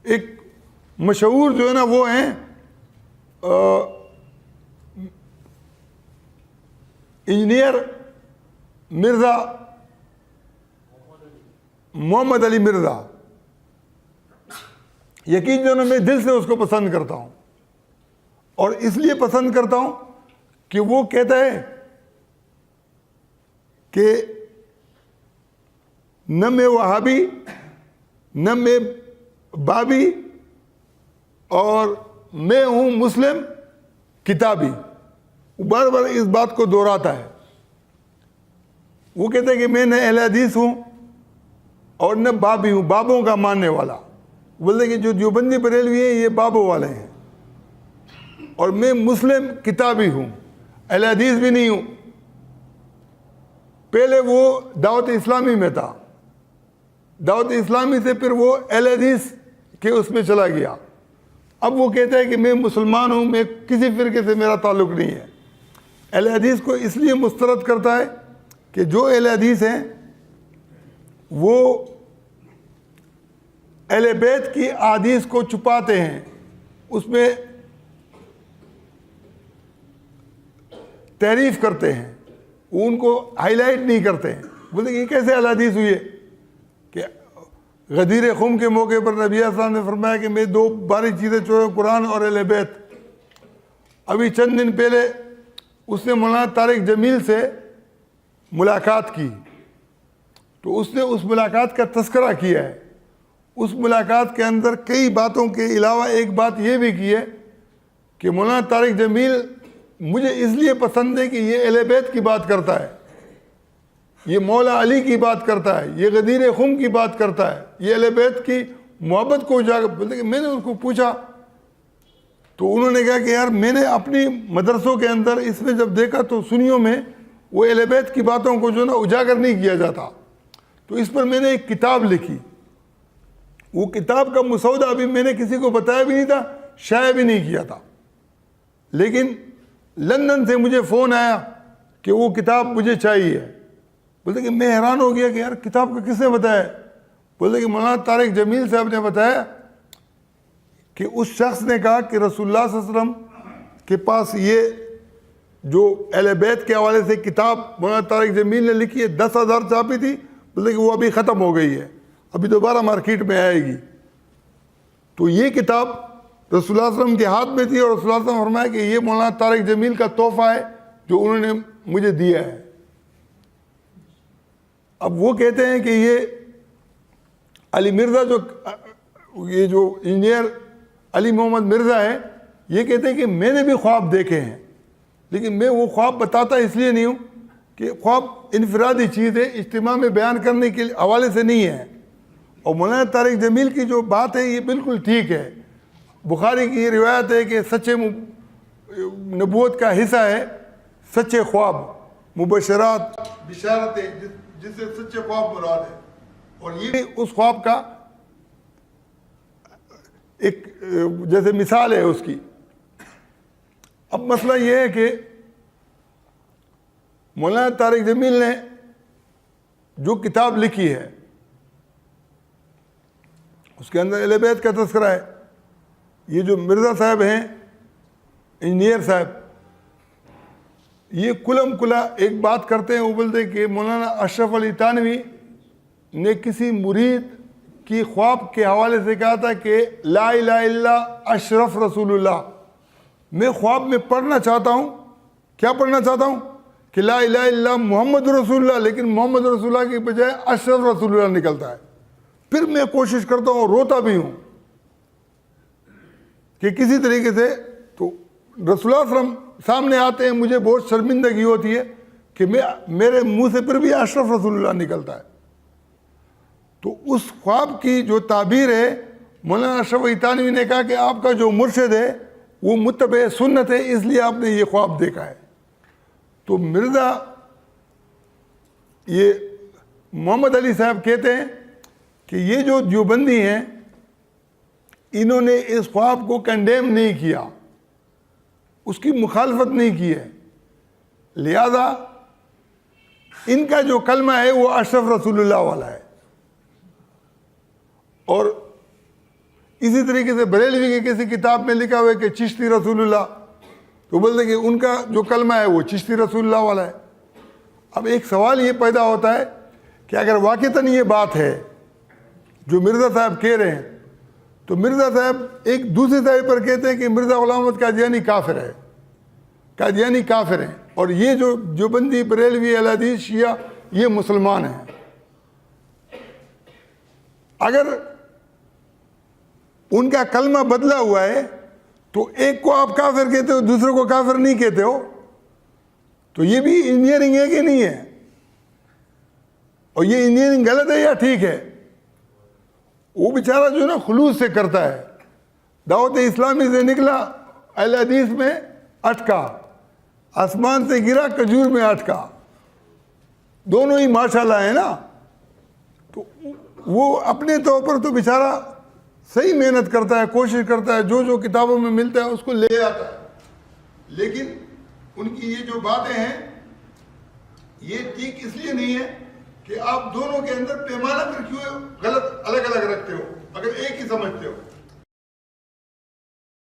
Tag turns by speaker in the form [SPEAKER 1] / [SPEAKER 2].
[SPEAKER 1] ایک مشہور جو ہے نا وہ ہیں انجینئر مرزا محمد علی مرزا. یقین جو میں دل سے اس کو پسند کرتا ہوں, اور اس لیے پسند کرتا ہوں کہ وہ کہتا ہے کہ نہ میں وہابی نہ میں بابی اور میں ہوں مسلم کتابی. وہ بار بار اس بات کو دہراتا ہے. وہ کہتا ہے کہ میں نہ اہل حدیث ہوں اور نہ بابی ہوں, بابوں کا ماننے والا. بولتے کہ جو دیوبندی بریلوی ہیں یہ بابوں والے ہیں, اور میں مسلم کتابی ہوں, اہل حدیث بھی نہیں ہوں. پہلے وہ دعوت اسلامی میں تھا, دعوت اسلامی سے پھر وہ اہل حدیث کے اس میں چلا گیا. اب وہ کہتا ہے کہ میں مسلمان ہوں, میں کسی فرقے سے میرا تعلق نہیں ہے. اہل حدیث کو اس لیے مسترد کرتا ہے کہ جو اہل حدیث ہیں وہ اہل بیت کی احادیث کو چھپاتے ہیں, اس میں تعریف کرتے ہیں, وہ ان کو ہائی لائٹ نہیں کرتے ہیں. بولتے کہ یہ کیسے اہل حدیث ہوئی ہے کہ غدیر خم کے موقع پر نبی صلی اللہ علیہ وسلم نے فرمایا کہ میں دو باری چیزیں چھوڑے, قرآن اور اہل بیت. ابھی چند دن پہلے اس نے مولانا طارق جمیل سے ملاقات کی, تو اس نے اس ملاقات کا تذکرہ کیا ہے. اس ملاقات کے اندر کئی باتوں کے علاوہ ایک بات یہ بھی کی ہے کہ مولانا طارق جمیل مجھے اس لیے پسند ہے کہ یہ اہل بیت کی بات کرتا ہے, یہ مولا علی کی بات کرتا ہے, یہ غدیر خم کی بات کرتا ہے, یہ اہل بیت کی محبت کو اجاگر. بولتے کہ میں نے اس کو پوچھا تو انہوں نے کہا کہ یار میں نے اپنی مدرسوں کے اندر اس میں جب دیکھا تو سنیوں میں وہ اہل بیت کی باتوں کو جو نا اجاگر نہیں کیا جاتا, تو اس پر میں نے ایک کتاب لکھی. وہ کتاب کا مسودہ ابھی میں نے کسی کو بتایا بھی نہیں تھا, شائع بھی نہیں کیا تھا, لیکن لندن سے مجھے فون آیا کہ وہ کتاب مجھے چاہیے. بولتے کہ میں حیران ہو گیا کہ یار کتاب کا کس نے بتایا. بولتے کہ مولانا طارق جمیل صاحب نے بتایا کہ اس شخص نے کہا کہ رسول اللہ صلی اللہ علیہ وسلم کے پاس یہ جو اہل بیت کے حوالے سے کتاب مولانا طارق جمیل نے لکھی ہے 10,000 چھاپی تھی. بولتے کہ وہ ابھی ختم ہو گئی ہے, ابھی دوبارہ مارکیٹ میں آئے گی. تو یہ کتاب رسول اللہ صلی اللہ علیہ وسلم کے ہاتھ میں تھی, اور رسول اللہ صلی اللہ علیہ وسلم نے فرمایا کہ یہ مولانا طارق جمیل کا تحفہ ہے جو انہوں نے مجھے دیا ہے. اب وہ کہتے ہیں کہ یہ علی مرزا یہ جو انجینئر علی محمد مرزا ہے, یہ کہتے ہیں کہ میں نے بھی خواب دیکھے ہیں, لیکن میں وہ خواب بتاتا اس لیے نہیں ہوں کہ خواب انفرادی چیز ہے, اجتماع میں بیان کرنے کے حوالے سے نہیں ہے. اور مولانا طارق جمیل کی جو بات ہے یہ بالکل ٹھیک ہے. بخاری کی یہ روایت ہے کہ سچے نبوت کا حصہ ہے سچے خواب, مبشرات بشارتیں جس سے سچے خواب مراد ہے, اور یہ اس خواب کا ایک جیسے مثال ہے اس کی. اب مسئلہ یہ ہے کہ مولانا طارق جمیل نے جو کتاب لکھی ہے اس کے اندر اہل بیت کا تذکرہ ہے. یہ جو مرزا صاحب ہیں انجینئر صاحب, یہ کلم کلا ایک بات کرتے ہیں. وہ بولتے کہ مولانا اشرف علی تھانوی نے کسی مرید کی خواب کے حوالے سے کہا تھا کہ لا الہ الا اشرف رسول اللہ. میں خواب میں پڑھنا چاہتا ہوں, کیا پڑھنا چاہتا ہوں کہ لا الہ الا محمد رسول اللہ, لیکن محمد رسول اللہ کی بجائے اشرف رسول اللہ نکلتا ہے. پھر میں کوشش کرتا ہوں اور روتا بھی ہوں کہ کسی طریقے سے تو رسول اللہ صلی اللہ علیہ وسلم سامنے آتے ہیں, مجھے بہت شرمندگی ہوتی ہے کہ میرے منہ سے پھر بھی اشرف رسول اللہ نکلتا ہے. تو اس خواب کی جو تعبیر ہے, مولانا اشرف علی تھانوی نے کہا کہ آپ کا جو مرشد ہے وہ متبع سنت ہے, اس لیے آپ نے یہ خواب دیکھا ہے. تو مرزا یہ محمد علی صاحب کہتے ہیں کہ یہ جو دیوبندی ہیں انہوں نے اس خواب کو کنڈیم نہیں کیا, اس کی مخالفت نہیں کی ہے, لہذا ان کا جو کلمہ ہے وہ اشرف رسول اللہ والا ہے. اور اسی طریقے سے بریلوی کی کسی کتاب میں لکھا ہوا ہے کہ چشتی رسول اللہ، تو بولتے کہ ان کا جو کلمہ ہے وہ چشتی رسول اللہ والا ہے۔ اب ایک سوال یہ پیدا ہوتا ہے کہ اگر واقعتاً یہ بات ہے جو مرزا صاحب کہہ رہے ہیں، تو مرزا صاحب ایک دوسرے صاحب پر کہتے ہیں کہ مرزا غلام احمد قادیانی کافر ہے، قادیانی کافر ہیں، اور یہ جو بندی بریلوی اہل حدیث شیعہ یہ مسلمان ہیں۔ اگر ان کا کلمہ بدلا ہوا ہے تو ایک کو آپ کافر کہتے ہو، دوسرے کو کافر نہیں کہتے ہو، تو یہ بھی انجینئرنگ ہے کہ نہیں ہے؟ اور یہ انجینئرنگ غلط ہے یا ٹھیک ہے؟ وہ بیچارہ جو ہے نا خلوص سے کرتا ہے، دعوت اسلامی سے نکلا اہل حدیث میں اٹکا، آسمان سے گرا کھجور میں اٹکا، دونوں ہی ماشاءاللہ ہیں نا۔ تو وہ اپنے طور پر تو بیچارہ صحیح محنت کرتا ہے، کوشش کرتا ہے، جو کتابوں میں ملتا ہے اس کو لے آتا ہے، لیکن ان کی یہ جو باتیں ہیں یہ ٹھیک اس لیے نہیں ہے کہ آپ دونوں کے اندر پیمانہ پھر کیوں غلط الگ الگ رکھتے ہو اگر ایک ہی سمجھتے ہو۔